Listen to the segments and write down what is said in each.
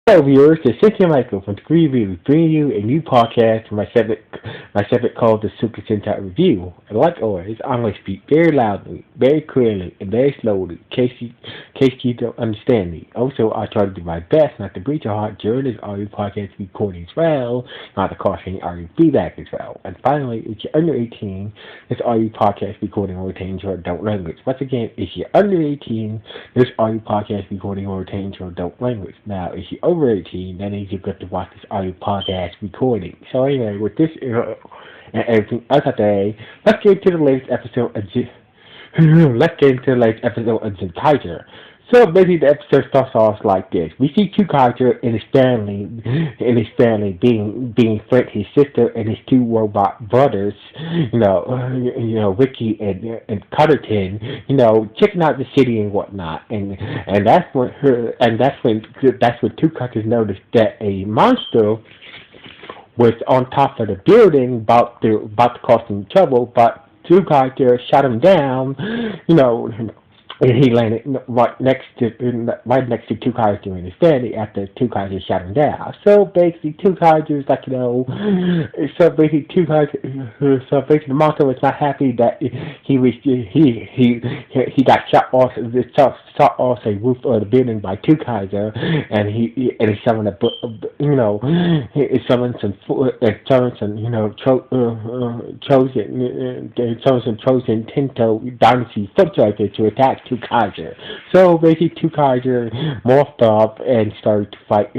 Hello viewers, this is Michael from Degree Review, bringing you a new podcast for my segment called the Super Sentai Review. And like always, I'm going to speak very loudly, very clearly, and very slowly, in case you don't understand me. Also, I try to do my best not to breach your heart during this audio podcast recording as well, not to cause any audio feedback as well. And finally, if you're under 18, this audio podcast recording will retain your adult language. Once again, if you're under 18, this audio podcast recording will retain your adult language. Now, if you're over 18, that means you've got to watch this audio podcast recording. So anyway, with this and everything else today, let's get into the latest episode of Zenkaiger. So basically, the episode starts off like this: we see Kikai and his family being Frank, his sister, and his two robot brothers. Ricky and Cutterton. Checking out the city and whatnot. And that's when two Cutters noticed that a monster was on top of the building about to cause them trouble, but two characters shot him down, and he landed right next to two characters in his family after two characters shot him down. So basically, two characters the monster was not happy that he got shot off the roof of the building by two characters, and he summoned he summoned some chosen Tinto dynasty foot soldiers to attack two Kaiser. So basically, two Kaiser morphed up and started to fight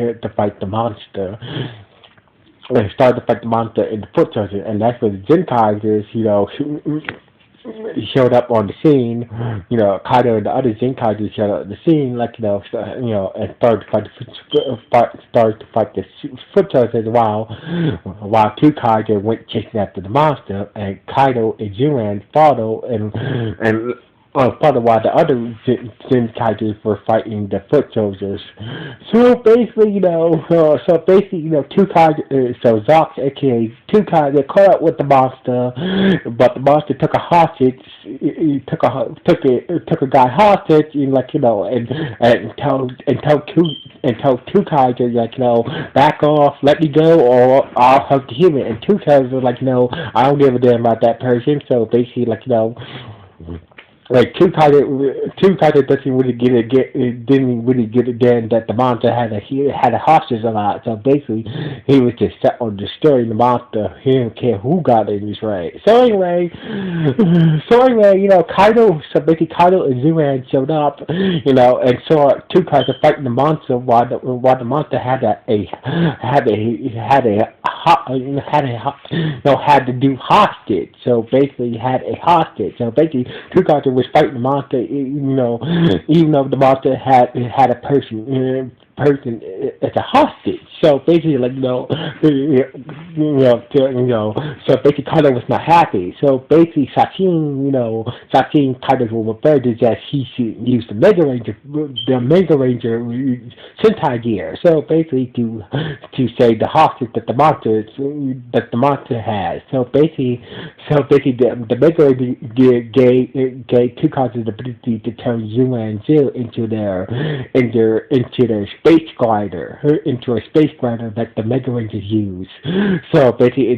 the monster. They started to fight the monster in the foot soldiers, and that's when the Zenkaigers, showed up on the scene. Kaido and the other Zenkaiger showed up on the scene, and started to fight the foot soldiers while two Kaiser went chasing after the monster, and Kaido and Zuran followed and part of why the other Zenkaigers were fighting the foot soldiers. So basically, two Kaigers, so Zox, aka two Kaigers, caught up with the monster, but the monster took a hostage. He took a guy hostage, and told two Kaigers, back off, let me go, or I'll hurt the human. And two Kaigers were I don't give a damn about that person. So basically, two Kaiser didn't really get it then that the monster had a hostage a lot. So basically, he was just set on destroying the monster. He didn't care who got in his way. So anyway, Kaido. So basically, Kaido and Zuran showed up, and saw two Kaiser fighting the monster while the monster had to do hostage. So basically, had a hostage. So basically, two Kaiser was fighting the monster, even though the monster had a person as a hostage. So basically, so basically, Kaido was not happy. So basically, Sachin Kaido will refer to as he should use the Mega Ranger Sentai gear. So basically, to save the hostage that the monster has. So basically, the Mega Ranger gear gave two Kaido the ability to turn Zuma and Zil into their space glider, that the Mega Rangers use. So basically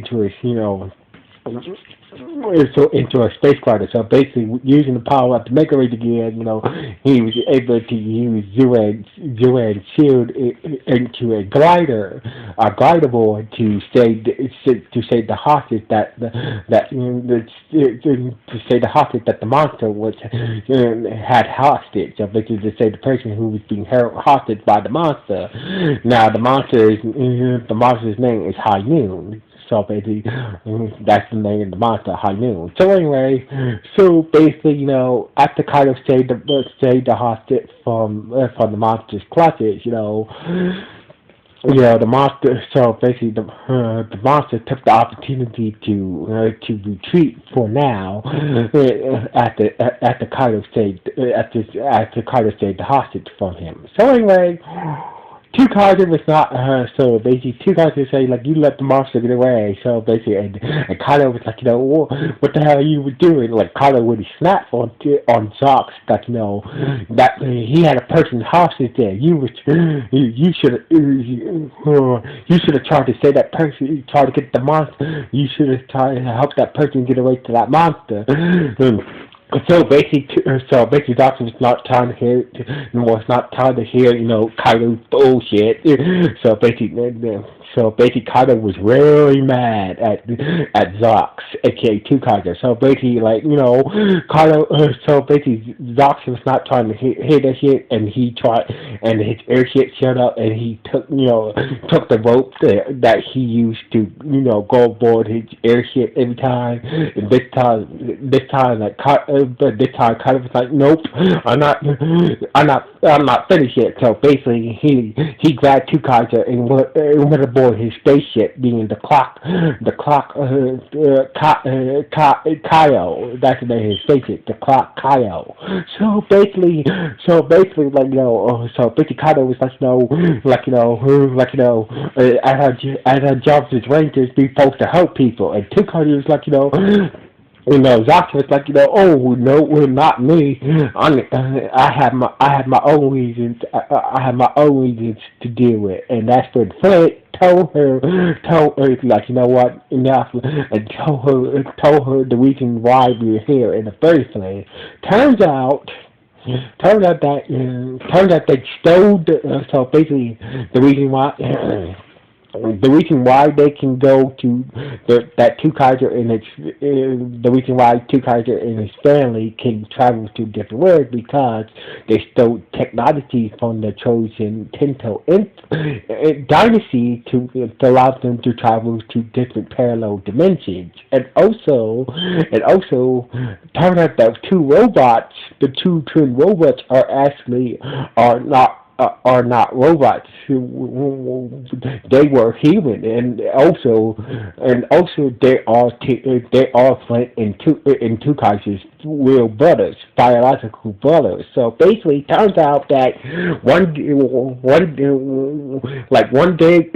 into a space glider. So basically, using the power of the Mega Ranger gear, he was able to use Zuran's shield into a glider board to save the hostage that the monster had hostage. So basically, to save the person who was being held hostage by the monster. Now the monster's name is High Noon. So basically, that's the name of the monster, High Noon. So anyway, basically, after Kaido saved the hostage from the monster's clutches, the monster. So basically, the monster took the opportunity to retreat for now. After Kaido saved the hostage from him. So anyway. two cards was not so basically two cards would say like you let the monster get away, so basically and Kylo was like, what the hell are you doing? Like Kylo would snap on Zox that that he had a person hostage there. You should you should have tried to say that person tried to get the monster. You should have tried to help that person get away to that monster. So basically, Doctor was not trying to hear, was not trying to hear, Kylo's bullshit. So basically, Kylo was really mad at Zox, aka Kikai. So basically, Kylo. So basically, Zox was not trying to hear that shit, and he tried, and his air shit shut up, and he took the rope that he used to, go aboard his airship every time. And this time, but this time, Kylo was like, nope, I'm not finished yet. So basically, he grabbed two Kaiser and went aboard his spaceship, being the clock, Kyle. That's the name of his spaceship, the clock Kyle. So basically, Kyle was like, as our jobs as Rangers, we supposed to help people, and two Kaiser was like, Zox was like, oh no, well, not me. I have my own reasons. I have my own reasons to deal with, and that's when Flint told her, like, what, enough, and told her the reason why we were here in the first place. Turns out. Turns out they stole. So basically, the reason why. The reason why they can go to that two Kaiser and the reason why two Kaiser and his family can travel to different worlds because they stole technology from the chosen Tento dynasty to allow them to travel to different parallel dimensions, and also turns out that the two twin robots are not robots. They were human, and also they are Flint and two Kaiser's real brothers, biological brothers. So basically, it turns out that one day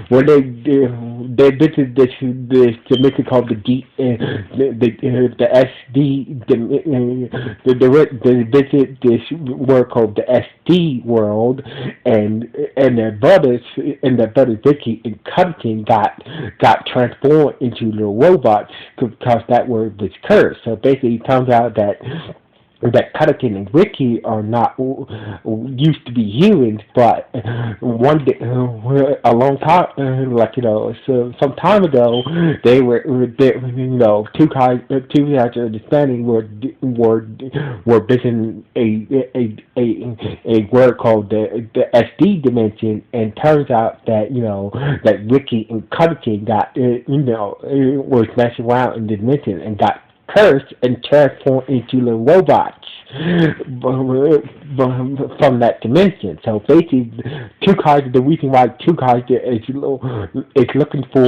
when they visited this dimension called the SD, they visit this world called the SD world, and their brothers Vicky and Cutting got transformed into little robots because that word was cursed. So basically, it turns out that Cutting and Ricky are not used to be humans, but one day, a long time, so some time ago, they were, two guys understanding were visiting a word called the SD dimension, and turns out that that Ricky and Cutting got was messing around in the dimension and got cursed and transformed into little robots from that dimension. So basically, the reason why two Kaiser is looking for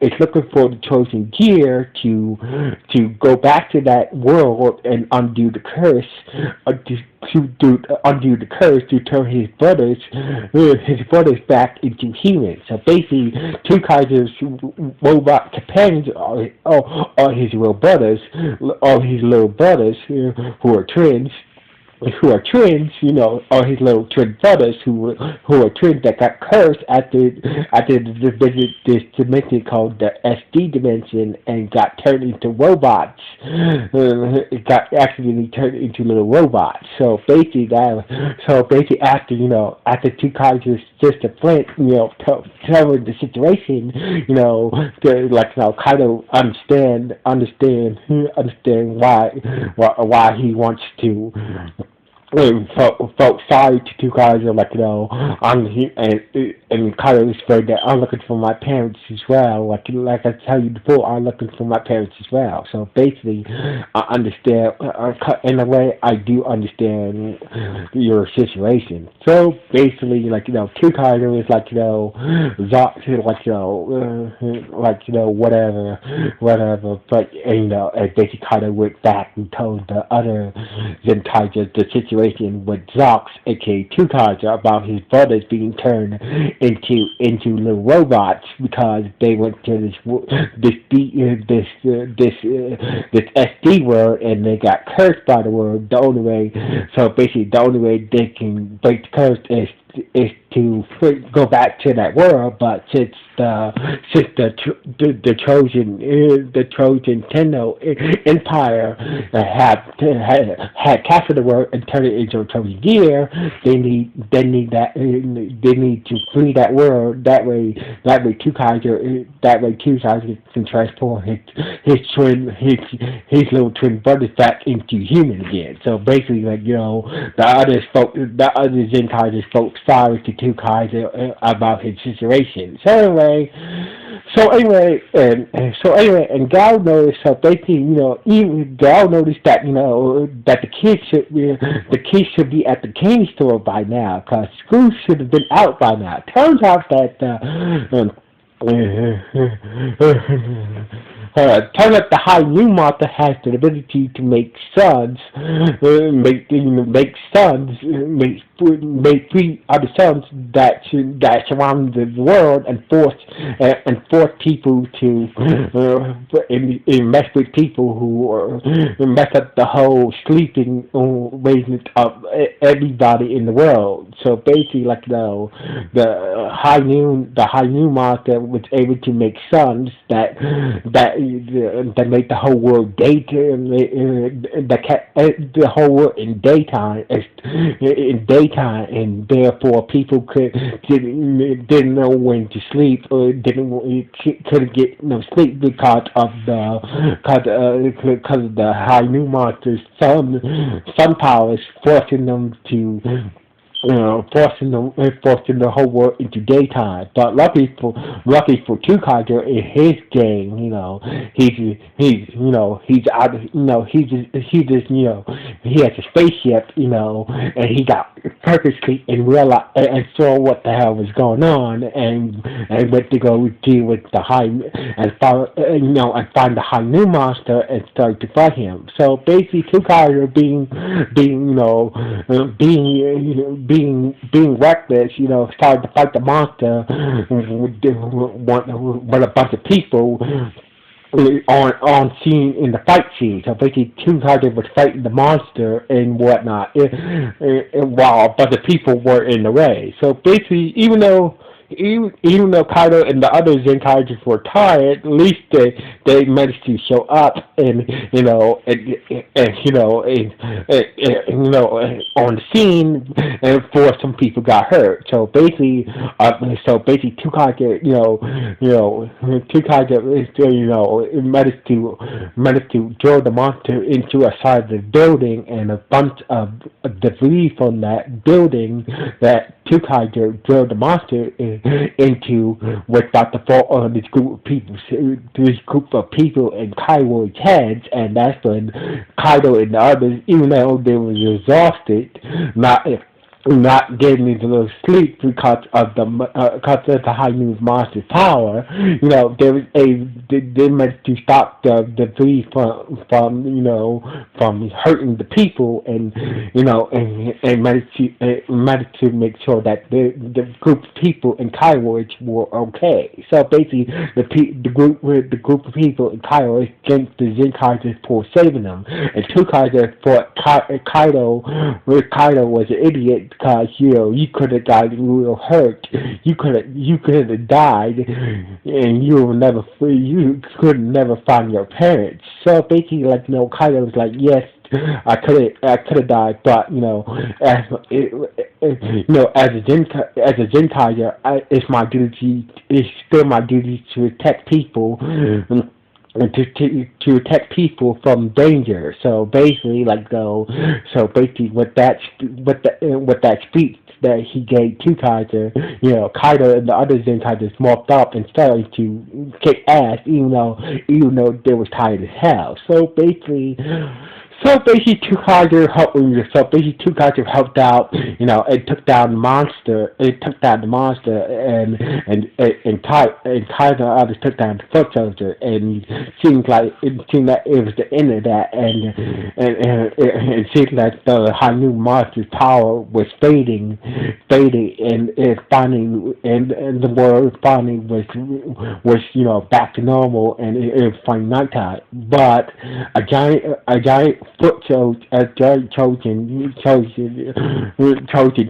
the chosen gear to go back to that world and undo the curse, to turn his brothers back into humans. So basically, two Kaiser's robot companions are his little brothers, who are twins, are his little twin brothers who are twins that got cursed after the visit this dimension called the SD dimension and got turned into robots. It got accidentally turned into little robots. So basically after two Kaiser's sister Flint, telling the situation, kind of understand why he wants to. Felt sorry to two guys are and Kylo explained that I'm looking for my parents as well. Like I tell you before, I'm looking for my parents as well. So basically, I understand. In a way, I do understand your situation. So basically, two Kylo is whatever. But and basically, Kylo went back and told the other Zenkaiger the situation situation with Zox, aka Tukaiser, about his brothers being turned into little robots because they went to this SD world and they got cursed by the world. The only way, so basically, the only way they can break the curse is to go back to that world, but since the Trojan Tenno Empire had captured the world and turned it into a Trojan Gear, they need to flee that world. Two Kaiser can transform his little twin brothers back into human again. So basically, the other Zenkaiger spoke sorry to Two Kaiser about his situation. And Gal noticed. So basically, even Gal noticed that that the kids should be at the candy store by now, because school should have been out by now. Turns out that turns out the High New Martha has the ability to make suns, make three other suns that surround the world and force people to mess with people who mess up the whole sleeping arrangement of everybody in the world. So basically, the High New Martha was able to make suns that make the whole world daytime, the whole world in daytime, and therefore people didn't know when to sleep or couldn't get no sleep because of the High New Monster's sun powers, forcing them to forcing the whole world into daytime. But lucky for Tukaiger in his game, he's out. He has a spaceship, and he got purposely and realized and saw what the hell was going on, and went to go deal with the high and find the High New Monster and start to fight him. So basically, Tukaiger being reckless, started to fight the monster with a bunch of people on scene in the fight scene. So basically, Tukaiger was fighting the monster and whatnot, while a bunch of people were in the way. So basically, even though Kaido and the other Zenkaigers were tired, at least they managed to show up and on the scene, and before some people got hurt. So basically, Tukaiger managed to throw the monster into a side of the building, and a bunch of debris from that building that Tukaiger drove the monster into was about to fall on this group of people in Kaido's heads, and that's when Kaido and the others, even though they were exhausted, not getting into little sleep because of the High New Monster's power, they managed to stop the debris from hurting the people, and managed to make sure that the group of people in Kaido were okay. So basically, the group of people in Kaido against the Zenkaiger for saving them, and Tukaiger thought Kaido was an idiot, because you could have died real hurt. You could have died, and you could never find your parents. So basically, Kaido was like, yes, I could have died, but as a Zenkaiger, it's still my duty to protect people. To protect people from danger. So basically, with that speech that he gave to Kaiser, Kaido and the other Zenkaigers morphed up and started to kick ass, even though they was tired as hell. So basically, So basically, two guys have helped out. It took down the monster. It took down the monster, and Kai and others took down the foot soldier. And it seemed like it was the end of that. And it seemed like the Hanu monster's power was fading, and finally, and the world finally was back to normal, and it was finally nighttime. But a giant foot chose a giant chosen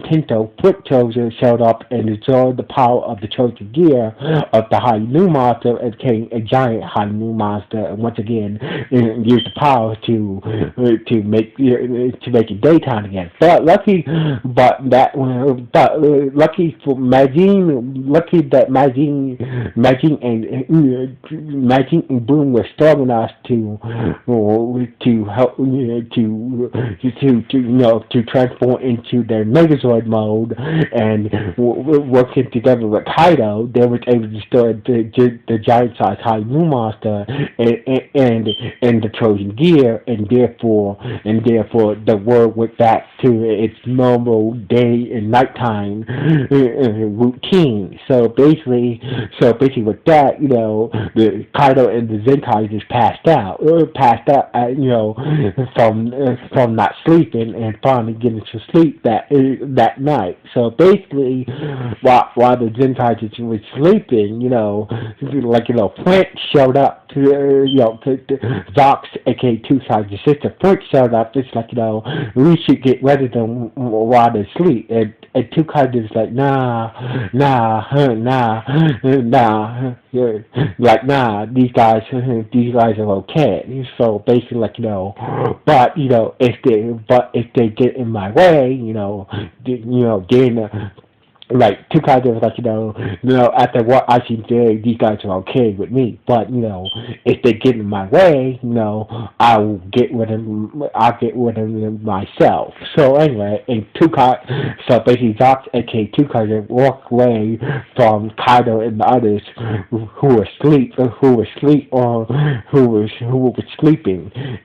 Tinto foot chosen showed up and absorbed the power of the chosen gear of the High New Monster and became a giant High New Monster, and once again used the power to make it daytime again. Lucky for lucky that Majin and Boom were strong enough to help to transform into their Megazord mode, and working together with Kaido, they were able to destroy the giant-sized High Moon Monster and the Trojan Gear, and therefore the world went back to its normal day and nighttime routine. With that, the Kaido and the Zenkai just passed out, from not sleeping and finally getting to sleep that night. So basically, while the Zenkai just was sleeping, Flint showed up to Zox, aka Two Sides sister. Flint showed up. It's like, we should get rid of them while they sleep. And Two Sides is like, nah, like, nah, these guys are okay. So basically, if they get in my way, getting two guys was like, after what I see today, these guys are okay with me. But, if they get in my way, I'll get rid of myself. So anyway, so basically Zox, aka Two guys, walked away from Kaido and the others who were sleeping.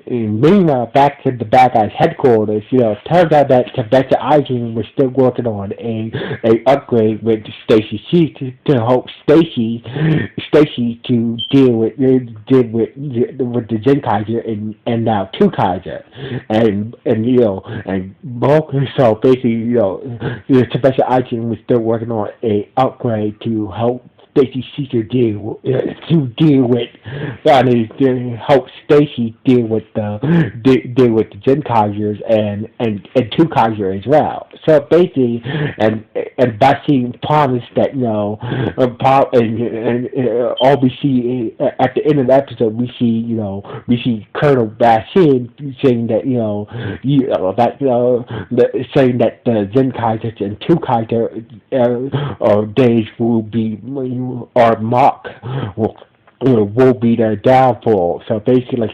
And meanwhile, back to the bad guys' headquarters, turns out that Professor Aizen was still working on a upgrade with Stacy to help Stacy to deal with the Zenkaiger and now Two Kaiser, and both. So basically, Professor Aizen was still working on a upgrade to help Stacy Seeker help Stacy deal with the Zenkaigers and Two Kaiser as well. So basically, and Basine promised that all we see at the end of the episode, we see Colonel Basine saying that saying that the Zenkaigers and Two Kaiser days will be or mock will be their downfall. So basically,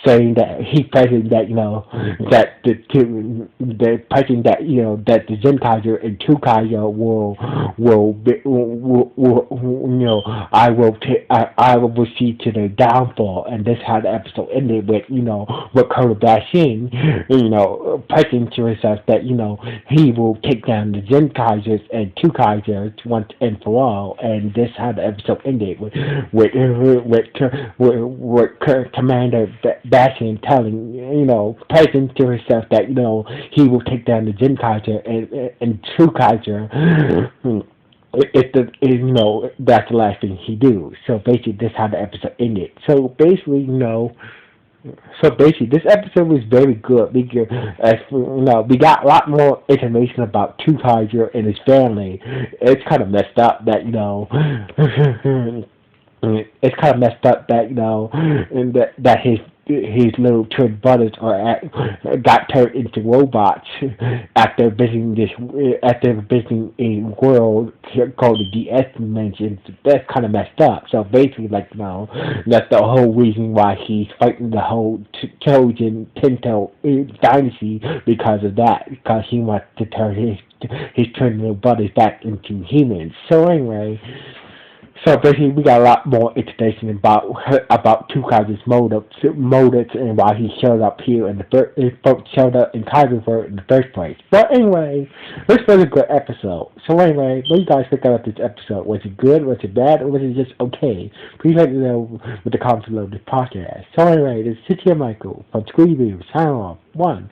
saying that he present that that the present that the Zenkaiger and Two Kaiser I will see to their downfall, and that's how the episode ended with Colonel Bashin present to himself that he will take down the Zenkaigers and Two Kaisers once and for all, and that's how the episode ended with Commander Bastion telling, present to himself that, he will take down the Zenkaiger and Two Kaiser. That's the last thing he do. So basically, that's how the episode ended. So basically, this episode was very good because, we got a lot more information about Two Kaiser and his family. It's kind of messed up that, it's kind of messed up that and that his little twin brothers got turned into robots after visiting a world called the DS dimension. That's kind of messed up. So basically, that's the whole reason why he's fighting the whole Trojan Tinto dynasty, because of that, because he wants to turn his twin little brothers back into humans. So anyway. So basically, we got a lot more information about Tukai's motives and why he showed up here in the showed up in Kaiser's in the first place. But anyway, this was a good episode. So anyway, what do you guys think about this episode? Was it good? Was it bad? Or was it just okay? Please let me know with the comments below this podcast. So anyway, this is Cynthia Michael from Screen Review. Sign off. 1.